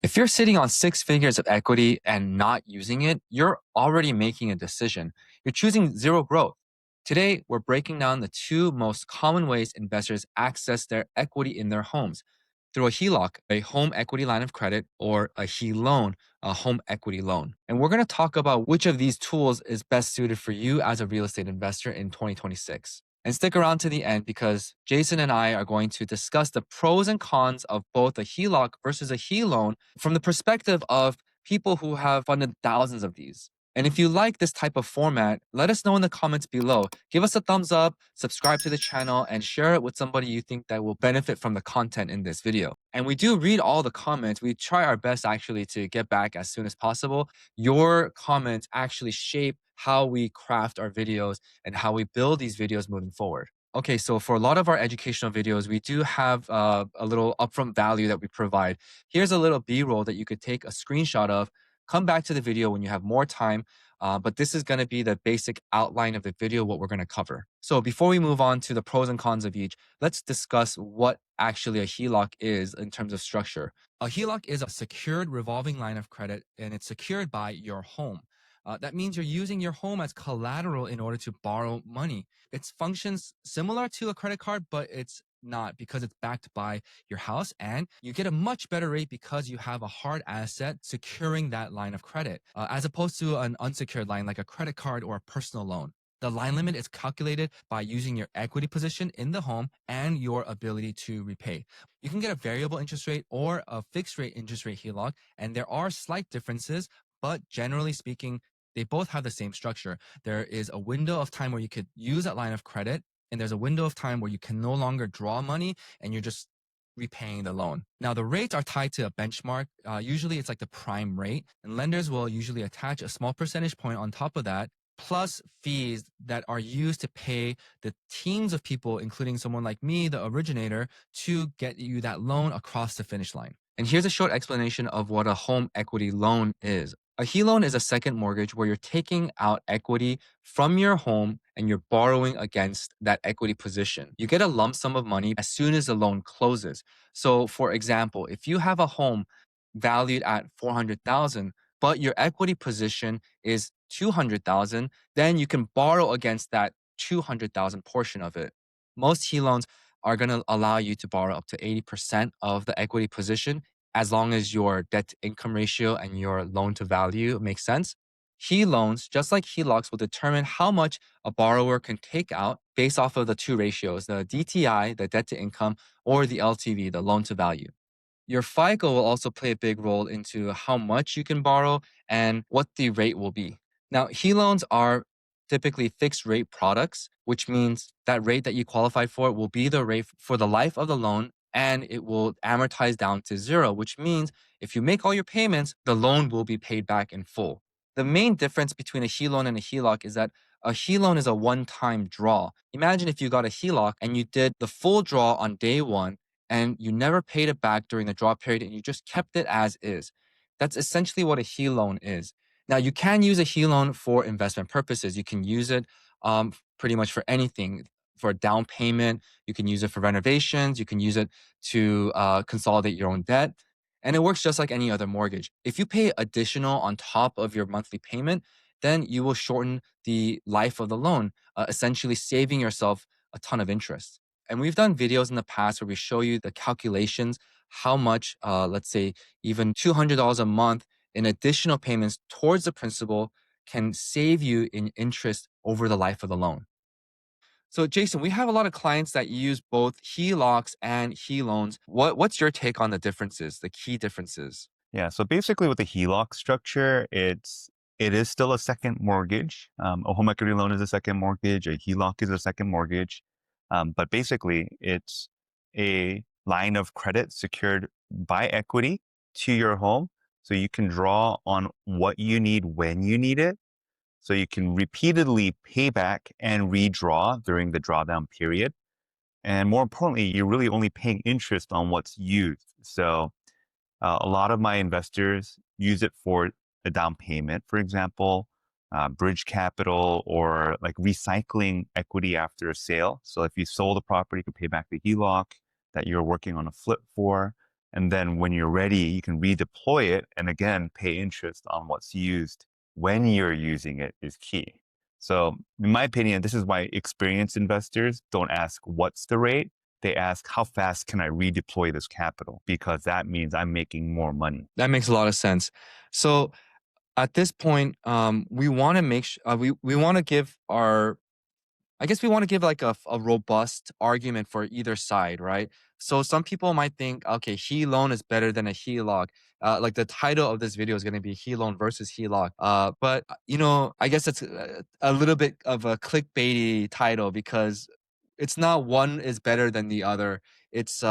If you're sitting on six figures of equity and not using it, you're already making a decision. You're choosing zero growth. Today, we're breaking down the two most common ways investors access their equity in their homes through a HELOC, a home equity line of credit, or a HELOAN, a home equity loan. And we're going to talk about which of these tools is best suited for you as a real estate investor in 2026. And stick around to the end because Jason and I are going to discuss the pros and cons of both a HELOC versus a HELOAN from the perspective of people who have funded thousands of these. And if you like this type of format, let us know in the comments below. Give us a thumbs up, subscribe to the channel, and share it with somebody you think that will benefit from the content in this video. And we do read all the comments. We try our best actually to get back as soon as possible. Your comments actually shape how we craft our videos and how we build these videos moving forward. Okay, so for a lot of our educational videos, we do have a little upfront value that we provide. Here's a little B-roll that you could take a screenshot of, come back to the video when you have more time, but this is gonna be the basic outline of the video, what we're gonna cover. So before we move on to the pros and cons of each, let's discuss what actually a HELOC is in terms of structure. A HELOC is a secured revolving line of credit, and it's secured by your home. That means you're using your home as collateral in order to borrow money. It functions similar to a credit card, but it's not because it's backed by your house, and you get a much better rate because you have a hard asset securing that line of credit, as opposed to an unsecured line like a credit card or a personal loan. The line limit is calculated by using your equity position in the home and your ability to repay. You can get a variable interest rate or a fixed rate interest rate HELOC, and there are slight differences, but generally speaking, they both have the same structure. There is a window of time where you could use that line of credit, and there's a window of time where you can no longer draw money and you're just repaying the loan. Now, the rates are tied to a benchmark. Usually it's like the prime rate, and lenders will usually attach a small percentage point on top of that, plus fees that are used to pay the teams of people, including someone like me, the originator, to get you that loan across the finish line. And here's a short explanation of what a home equity loan is. A HELOAN is a second mortgage where you're taking out equity from your home and you're borrowing against that equity position. You get a lump sum of money as soon as the loan closes. So, for example, if you have a home valued at 400,000, but your equity position is 200,000, then you can borrow against that 200,000 portion of it. Most HELOANs are going to allow you to borrow up to 80% of the equity position as long as your debt to income ratio and your loan to value makes sense. HELOANs, just like HELOCs, will determine how much a borrower can take out based off of the two ratios, the DTI, the debt to income, or the LTV, the loan to value. Your FICO will also play a big role into how much you can borrow and what the rate will be. Now, HELOANs are typically fixed rate products, which means that rate that you qualify for will be the rate for the life of the loan and it will amortize down to zero, which means if you make all your payments, the loan will be paid back in full. The main difference between a HELOAN and a HELOC is that a HELOAN is a one-time draw. Imagine if you got a HELOC and you did the full draw on day one and you never paid it back during the draw period and you just kept it as is. That's essentially what a HELOAN is. Now, you can use a HELOAN for investment purposes. You can use it pretty much for anything. For a down payment, you can use it for renovations, you can use it to consolidate your own debt. And it works just like any other mortgage. If you pay additional on top of your monthly payment, then you will shorten the life of the loan, essentially saving yourself a ton of interest. And we've done videos in the past where we show you the calculations, how much, let's say, even $200 a month in additional payments towards the principal can save you in interest over the life of the loan. So, Jason, we have a lot of clients that use both HELOCs and HELOANs. What's your take on the differences, the key differences? Yeah, so basically with the HELOC structure, it is still a second mortgage. A home equity loan is a second mortgage. A HELOC is a second mortgage. But basically, it's a line of credit secured by equity to your home. So you can draw on what you need when you need it. So you can repeatedly pay back and redraw during the drawdown period. And more importantly, you're really only paying interest on what's used. So a lot of my investors use it for a down payment, for example, bridge capital, or like recycling equity after a sale. So if you sold a property, you can pay back the HELOC that you're working on a flip for. And then when you're ready, you can redeploy it and again pay interest on what's used when you're using it is key. So, in my opinion, this is why experienced investors don't ask what's the rate. They ask how fast can I redeploy this capital because that means I'm making more money. That makes a lot of sense. So at this point, we want to we want to give our I guess we want to give like a robust argument for either side, right? So some people might think, okay, he loan is better than a HELOC. Like the title of this video is going to be he loan versus HELOC. But I guess it's a little bit of a clickbaity title because it's not one is better than the other. It's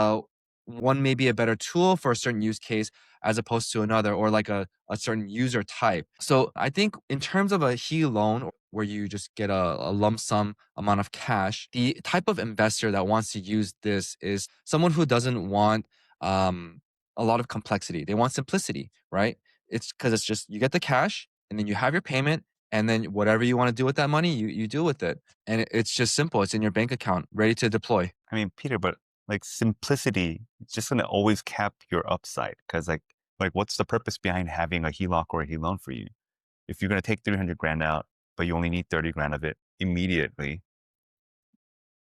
one may be a better tool for a certain use case as opposed to another, or like a certain user type. So I think in terms of a he loan where you just get a lump sum amount of cash, the type of investor that wants to use this is someone who doesn't want a lot of complexity. They want simplicity, right? It's because it's just you get the cash and then you have your payment, and then whatever you want to do with that money, you do with it. And it's just simple. It's in your bank account, ready to deploy. I mean, Peter, but like simplicity is just going to always cap your upside because like what's the purpose behind having a HELOC or a HELOAN for you? If you're going to take 300 grand out, but you only need 30 grand of it immediately,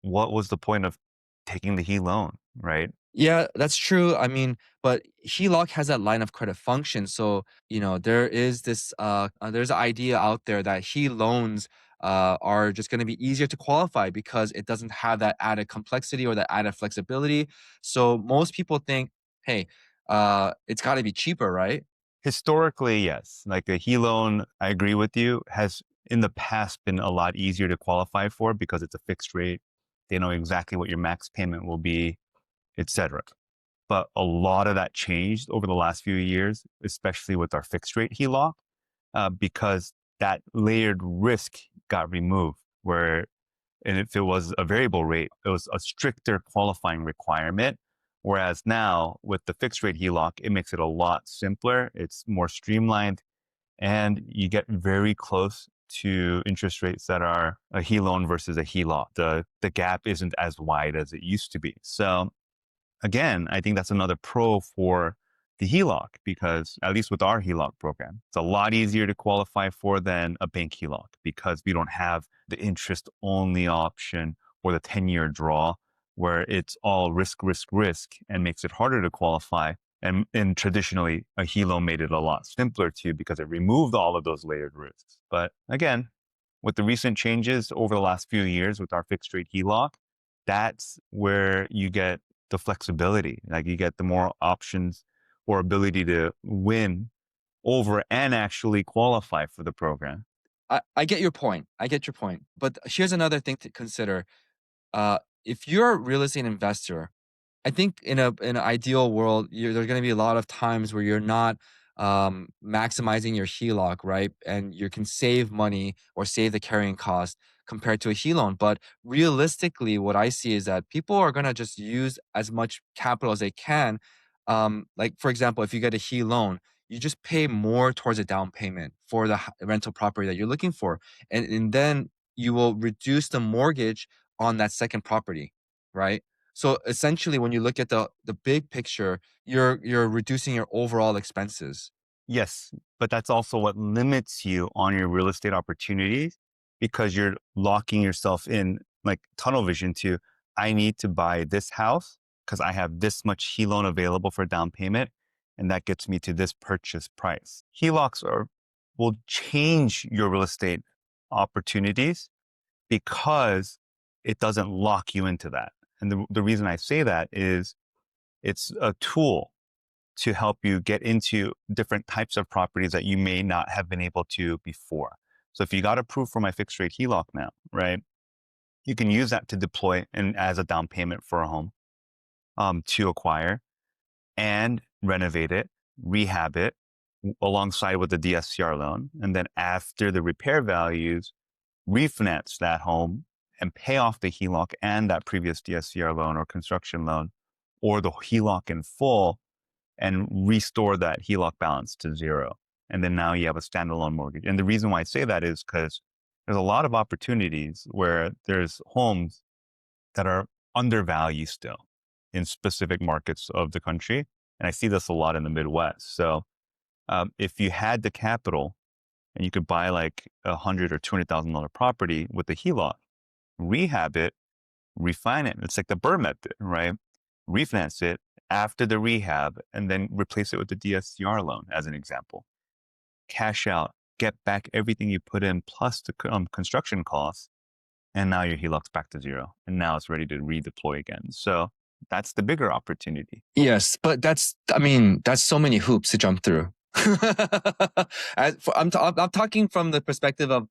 what was the point of taking the HELOAN, right? Yeah, that's true. I mean, but HELOC has that line of credit function. So, there is there's an idea out there that HE loans are just going to be easier to qualify because it doesn't have that added complexity or that added flexibility. So most people think, hey, it's got to be cheaper, right? Historically, yes. Like a HELOAN, I agree with you, has in the past been a lot easier to qualify for because it's a fixed rate. They know exactly what your max payment will be, etc. But a lot of that changed over the last few years, especially with our fixed rate HELOC, because that layered risk got removed. And if it was a variable rate, it was a stricter qualifying requirement. Whereas now with the fixed rate HELOC, it makes it a lot simpler. It's more streamlined and you get very close to interest rates that are a HELOAN versus a HELOC. The gap isn't as wide as it used to be. So again, I think that's another pro for the HELOC because at least with our HELOC program, it's a lot easier to qualify for than a bank HELOC because we don't have the interest only option or the 10-year draw where it's all risk, risk, risk and makes it harder to qualify. And traditionally, a HELOC made it a lot simpler too because it removed all of those layered risks. But again, with the recent changes over the last few years with our fixed rate HELOC, that's where you get the flexibility. Like you get the more options or ability to win over and actually qualify for the program. I get your point. I get your point. But here's another thing to consider. If you're a real estate investor, I think in an ideal world, there's going to be a lot of times where you're not maximizing your HELOC, right? And you can save money or save the carrying cost compared to a HELOAN. But realistically, what I see is that people are going to just use as much capital as they can. Like for example, if you get a HELOAN, you just pay more towards a down payment for the rental property that you're looking for, and then you will reduce the mortgage on that second property, right? So essentially, when you look at the big picture, you're reducing your overall expenses. Yes, but that's also what limits you on your real estate opportunities because you're locking yourself in like tunnel vision to, I need to buy this house because I have this much HELOAN available for down payment. And that gets me to this purchase price. Will change your real estate opportunities because it doesn't lock you into that. And the reason I say that is it's a tool to help you get into different types of properties that you may not have been able to before. So if you got approved for my fixed rate HELOC now, right, you can use that to deploy and as a down payment for a home to acquire and renovate it, rehab it alongside with the DSCR loan. And then after the repair values, refinance that home and pay off the HELOC and that previous DSCR loan or construction loan or the HELOC in full and restore that HELOC balance to zero. And then now you have a standalone mortgage. And the reason why I say that is because there's a lot of opportunities where there's homes that are undervalued still in specific markets of the country. And I see this a lot in the Midwest. So if you had the capital and you could buy like $100,000 or $200,000 property with a HELOC, rehab it, refinance. It's like the Burr method, right? Refinance it after the rehab and then replace it with the DSCR loan, as an example. Cash out, get back everything you put in plus the construction costs, and now your HELOC's back to zero, and now it's ready to redeploy again. So that's the bigger opportunity. Yes, but that's so many hoops to jump through. I'm talking from the perspective of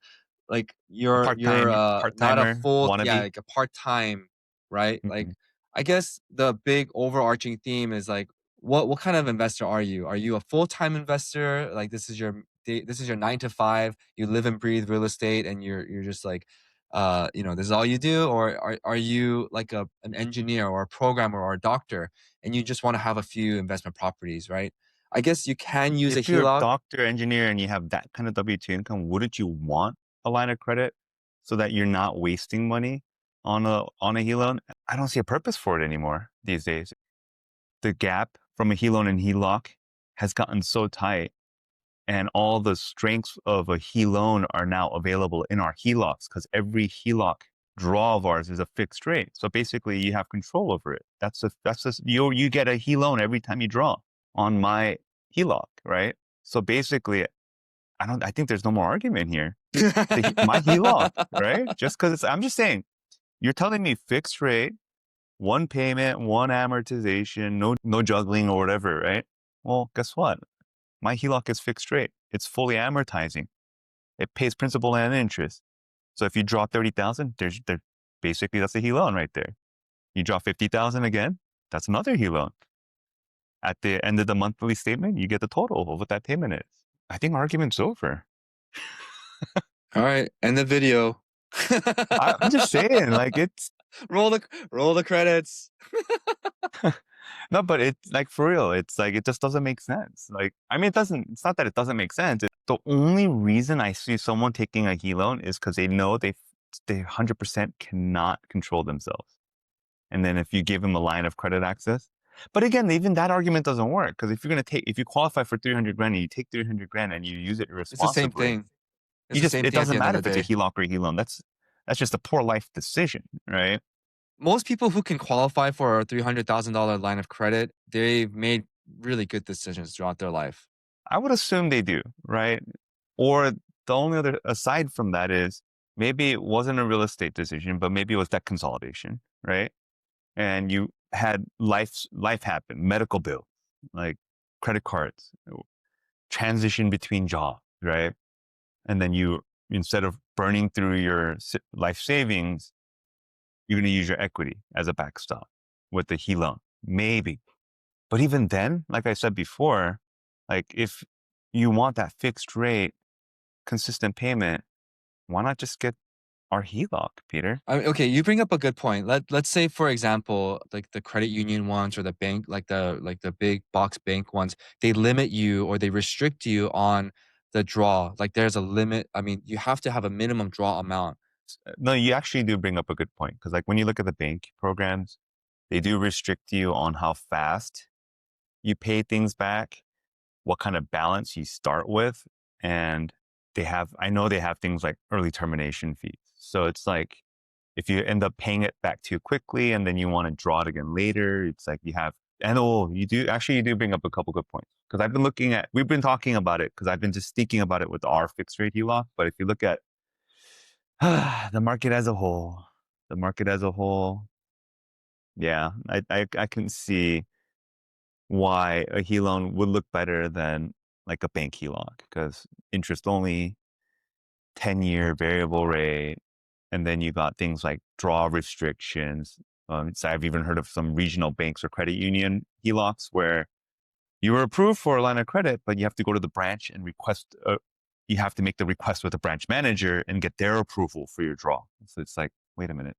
like A you're part not a timer full, yeah, wannabe. like a part-time, right? Like Mm-hmm. I guess the big overarching theme is like what kind of investor are you? Are you a full-time investor? Like this is your 9 to 5, you live and breathe real estate and you're just like this is all you do, or are you like an engineer or a programmer or a doctor and you just want to have a few investment properties, right? I guess you can use a If you're a HELOC. doctor, engineer, and you have that kind of W-2 income, wouldn't you want a line of credit so that you're not wasting money on a HELOan? I don't see a purpose for it anymore these days. The gap from a HELOan and HELOC has gotten so tight, and all the strengths of a HELOan are now available in our HELOCs because every HELOC draw of ours is a fixed rate. So basically, you have control over it. That's just you get a HELOan every time you draw on my HELOC, right? So basically, I think there's no more argument here. My HELOC, right? Just because I'm just saying, you're telling me fixed rate, one payment, one amortization, no juggling or whatever, right? Well, guess what? My HELOC is fixed rate. It's fully amortizing. It pays principal and interest. So if you draw 30,000, basically that's a HELOan right there. You draw 50,000 again, that's another HELOan. At the end of the monthly statement, you get the total of what that payment is. I think argument's over. All right, end the video. I'm just saying, like roll the credits. no, but it's like for real. It's like it just doesn't make sense. Like I mean, it's not that it doesn't make sense. The only reason I see someone taking a HELOan is because they know they 100% cannot control themselves. And then if you give them a line of credit access, but again, even that argument doesn't work because if you qualify for 300 grand and you take 300 grand and you use it It's the same irresponsibly, thing. It's the same it thing at the doesn't end of matter the if it's a day. HELOC or a HELOan. That's just a poor life decision, right? Most people who can qualify for a $300,000 line of credit, they've made really good decisions throughout their life. I would assume they do, right? Or the only other aside from that is maybe it wasn't a real estate decision, but maybe it was debt consolidation, right? And you had life happen, medical bills, like credit cards, transition between jobs, right? And then you, instead of burning through your life savings, you're going to use your equity as a backstop with the HELOan, maybe. But even then, like I said before, like if you want that fixed rate, consistent payment, why not just get our HELOC, Peter? I mean, okay, you bring up a good point. Let's say, for example, like the credit union ones or the bank, like the big box bank ones, they limit you or they restrict you on the draw. Like there's a limit. I mean, you have to have a minimum draw amount. No, you actually do bring up a good point because, like, when you look at the bank programs, they do restrict you on how fast you pay things back, what kind of balance you start with, and I know they have things like early termination fees. So it's like if you end up paying it back too quickly and then you want to draw it again later, it's like you do bring up a couple good points because we've been talking about it because I've been just thinking about it with our fixed rate HELOC. But if you look at the market as a whole, the market as a whole, yeah, I can see why a HELOan would look better than like a bank HELOC because interest only, 10-year variable rate, and then you got things like draw restrictions. So I've even heard of some regional banks or credit union HELOCs where you were approved for a line of credit, but you have to go to the branch and you have to make the request with the branch manager and get their approval for your draw. So it's like, wait a minute,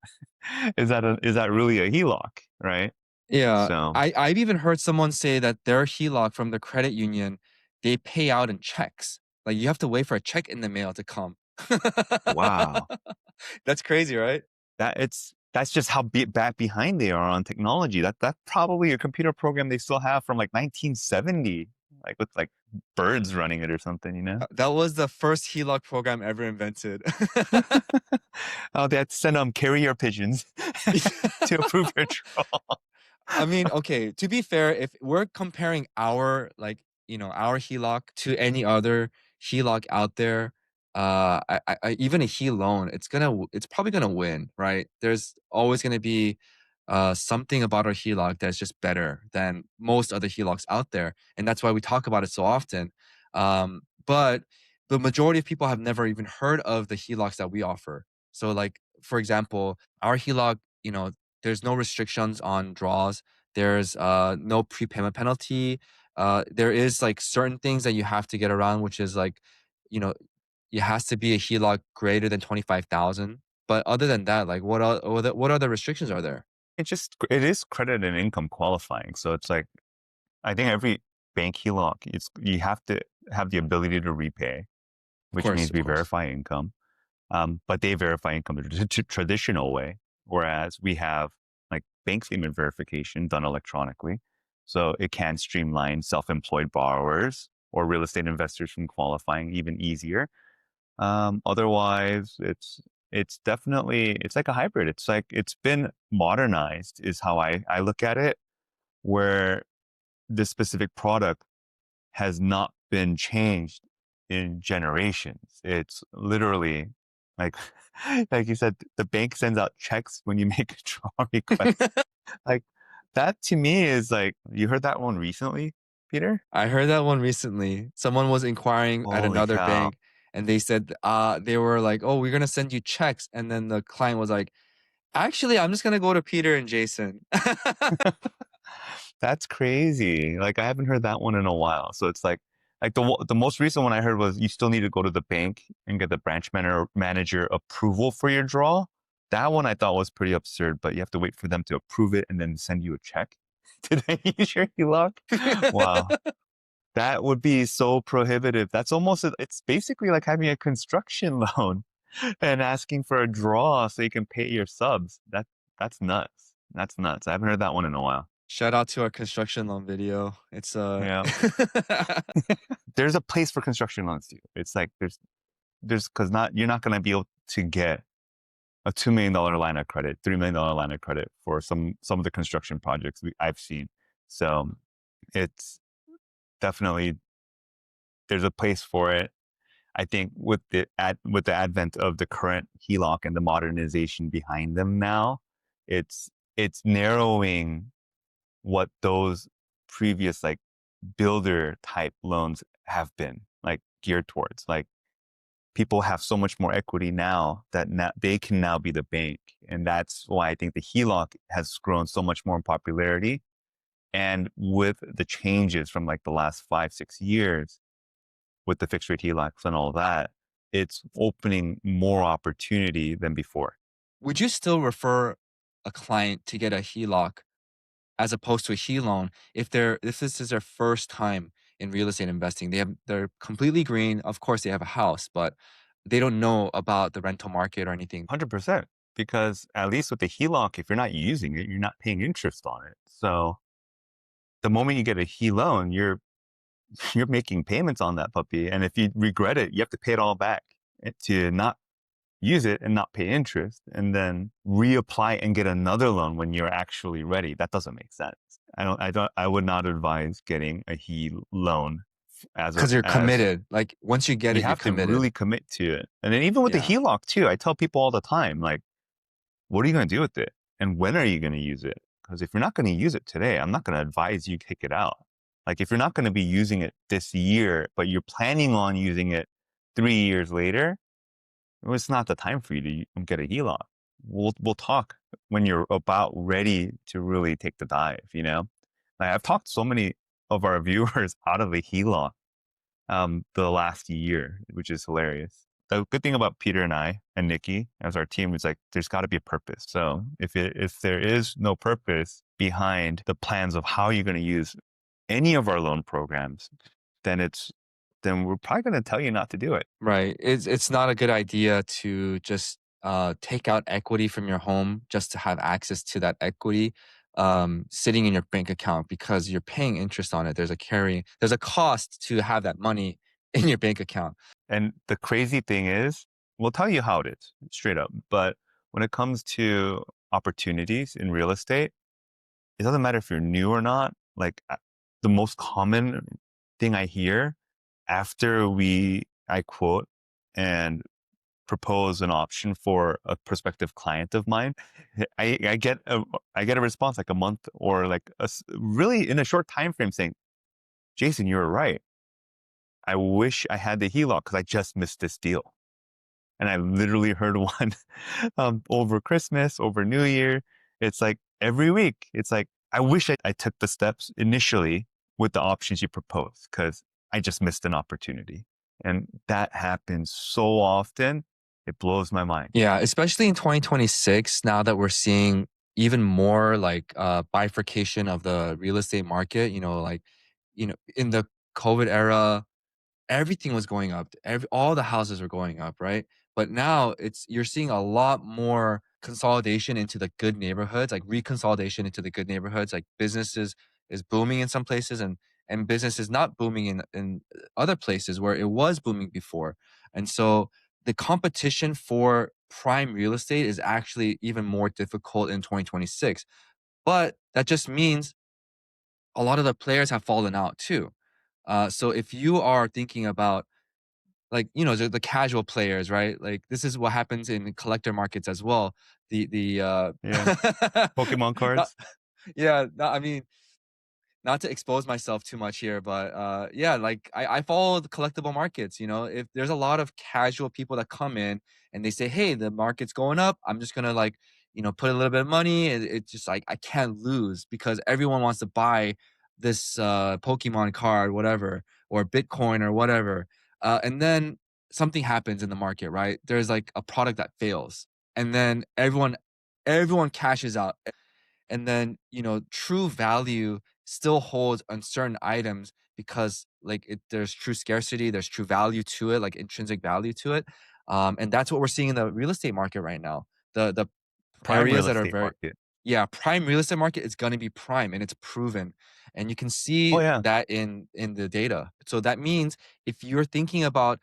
is that really a HELOC, right? Yeah, So I've even heard someone say that their HELOC from the credit union, they pay out in checks. Like you have to wait for a check in the mail to come. wow, That's crazy, right? that that's just how back behind they are on technology. That's probably a computer program they still have from like 1970, like with like birds running it or something, you know? That was the first HELOC program ever invented. Oh, they had to send carrier pigeons to approve your draw. I mean, okay, to be fair, if we're comparing our like, our HELOC to any other HELOC out there, even a HELOan, it's probably gonna win, right? There's always gonna be something about our HELOC that's just better than most other HELOCs out there, and that's why we talk about it so often. But the majority of people have never even heard of the HELOCs that we offer. So, like for example, our HELOC, there's no restrictions on draws. There's no prepayment penalty. There is like certain things that you have to get around, which is like, you know, it has to be a HELOC greater than 25,000. But other than that, like what other restrictions are there? It is credit and income qualifying. So it's like, I think every bank HELOC, you have to have the ability to repay, Of which course, means of we course. verify income. But they verify income the traditional way, whereas we have like bank statement verification done electronically. So it can streamline self-employed borrowers or real estate investors from qualifying even easier. Otherwise, it's definitely it's like a hybrid. It's like it's been modernized, is how I look at it, where this specific product has not been changed in generations. It's literally like like you said, the bank sends out checks when you make a draw request. Like that to me is like, you heard that one recently, Peter? I heard that one recently. Someone was inquiring at Holy another cow. bank and they said they were like, "Oh, we're gonna send you checks." And then the client was like, "Actually, I'm just gonna go to Peter and Jason." That's crazy. Like I haven't heard that one in a while. So it's like the most recent one I heard was you still need to go to the bank and get the branch manager approval for your draw. That one I thought was pretty absurd, but you have to wait for them to approve it and then send you a check. Did I use your HELOC? Wow. That would be so prohibitive. It's basically like having a construction loan and asking for a draw so you can pay your subs. That's nuts. That's nuts. I haven't heard that one in a while. Shout out to our construction loan video. It's Yeah. There's a place for construction loans too. It's like there's because not you're not gonna be able to get a $2 million line of credit, $3 million line of credit for some of the construction projects I've seen. So it's definitely there's a place for it. I think with the advent of the current HELOC and the modernization behind them now, it's narrowing what those previous like builder type loans have been like geared towards. Like people have so much more equity now that now they can now be the bank. And that's why I think the HELOC has grown so much more in popularity. And with the changes from like the last 5, 6 years with the fixed rate HELOCs and all that, it's opening more opportunity than before. Would you still refer a client to get a HELOC as opposed to a HELOan if this is their first time in real estate investing? They're completely green. Of course, they have a house, but they don't know about the rental market or anything. 100%. Because at least with the HELOC, if you're not using it, you're not paying interest on it. So the moment you get a HELOan, you're making payments on that puppy. And if you regret it, you have to pay it all back to not use it and not pay interest and then reapply and get another loan when you're actually ready. That doesn't make sense. I would not advise getting a HE loan Because you're as committed. Like once you get you it, you're have to committed. really commit to it. And then even with the Yeah. HELOC too, I tell people all the time, like, what are you going to do with it? And when are you going to use it? Because if you're not going to use it today, I'm not going to advise you take it out. Like if you're not going to be using it this year, but you're planning on using it 3 years later, well, it's not the time for you to get a HELOC. We'll talk when you're about ready to really take the dive, you know? Like I've talked so many of our viewers out of a HELOC the last year, which is hilarious. The good thing about Peter and I and Nikki as our team is like there's got to be a purpose. So if there is no purpose behind the plans of how you're going to use any of our loan programs, then we're probably going to tell you not to do it. Right. It's not a good idea to just take out equity from your home just to have access to that equity sitting in your bank account because you're paying interest on it. There's a cost to have that money in your bank account. And the crazy thing is, we'll tell you how it is straight up. But when it comes to opportunities in real estate, it doesn't matter if you're new or not. Like the most common thing I hear after I quote and propose an option for a prospective client of mine, I get a response like a month or like really in a short time frame saying, Jason, you were right. I wish I had the HELOC because I just missed this deal. And I literally heard one over Christmas, over New Year. It's like every week, it's like, I wish I took the steps initially with the options you proposed because I just missed an opportunity. And that happens so often. It blows my mind. Yeah, especially in 2026, now that we're seeing even more like bifurcation of the real estate market, in the COVID era, everything was going up. All the houses were going up, right? But now you're seeing a lot more consolidation into the good neighborhoods, like reconsolidation into the good neighborhoods. Like businesses is booming in some places, and business is not booming in other places where it was booming before. And so the competition for prime real estate is actually even more difficult in 2026. But that just means a lot of the players have fallen out too. So if you are thinking about like the casual players, right? Like this is what happens in collector markets as well. The Yeah. Pokemon not, cards. yeah, I mean, not to expose myself too much here, but yeah, like I follow the collectible markets. If there's a lot of casual people that come in and they say, "Hey, the market's going up. I'm just gonna like put a little bit of money." It's just like I can't lose because everyone wants to buy this Pokemon card, whatever, or Bitcoin or whatever. And then something happens in the market, right? There's like a product that fails, and then everyone cashes out, and then true value still holds on certain items because like there's true scarcity, there's true value to it, like intrinsic value to it. And that's what we're seeing in the real estate market right now. The Prime areas real that are estate very, market. yeah, prime real estate market is going to be prime, and it's proven, and you can Oh see yeah. that in the data. So that means if you're thinking about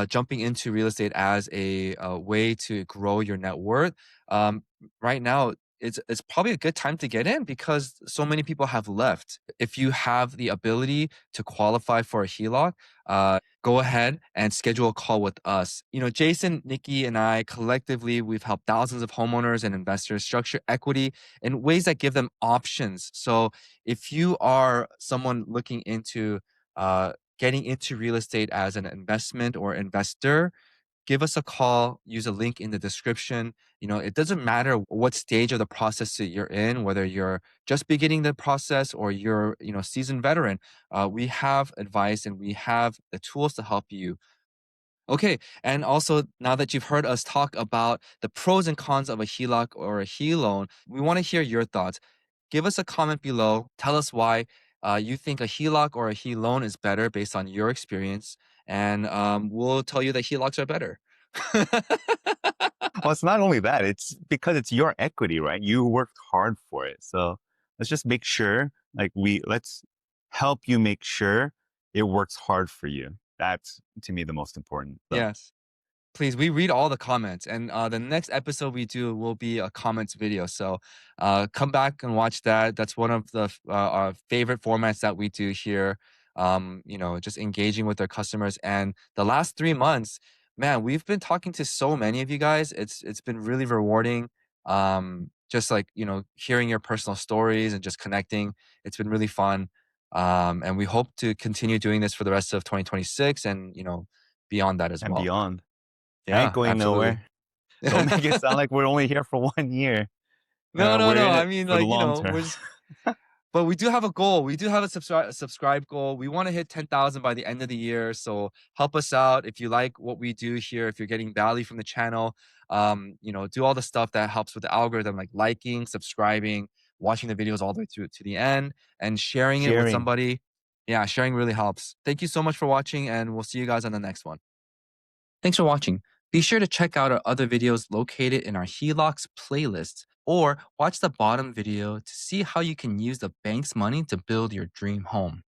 jumping into real estate as a way to grow your net worth, um, right now it's probably a good time to get in because so many people have left. If you have the ability to qualify for a HELOC, go ahead and schedule a call with us. Jason, Nikki, and I collectively, we've helped thousands of homeowners and investors structure equity in ways that give them options. So if you are someone looking into getting into real estate as an investment or investor, give us a call, use a link in the description. It doesn't matter what stage of the process that you're in, whether you're just beginning the process or you're, seasoned veteran. We have advice and we have the tools to help you. Okay. And also, now that you've heard us talk about the pros and cons of a HELOC or a HELOAN, we want to hear your thoughts. Give us a comment below. Tell us why you think a HELOC or a HELOAN is better based on your experience. And we'll tell you that HELOCs are better. Well, it's not only that, it's because it's your equity, right? You worked hard for it. So let's just make sure, like, let's help you make sure it works hard for you. That's to me the most important. So, Yes. Please, we read all the comments, and the next episode we do will be a comments video. So, come back and watch that. That's one of our favorite formats that we do here. Just engaging with our customers. And the last 3 months, man, we've been talking to so many of you guys. It's been really rewarding. Just like hearing your personal stories and just connecting. It's been really fun. And we hope to continue doing this for the rest of 2026, and beyond that as and well. beyond. I ain't Yeah, going absolutely. nowhere. Don't make it sound like we're only here for 1 year. No, no, We're no. in I it mean, for the like, long term. but we do have a goal. We do have a subscribe goal. We want to hit 10,000 by the end of the year. So help us out if you like what we do here. If you're getting value from the channel, do all the stuff that helps with the algorithm, like liking, subscribing, watching the videos all the way through to the end, and sharing it with Sharing. somebody. Yeah, sharing really helps. Thank you so much for watching, and we'll see you guys on the next one. Thanks for watching. Be sure to check out our other videos located in our HELOCs playlist or watch the bottom video to see how you can use the bank's money to build your dream home.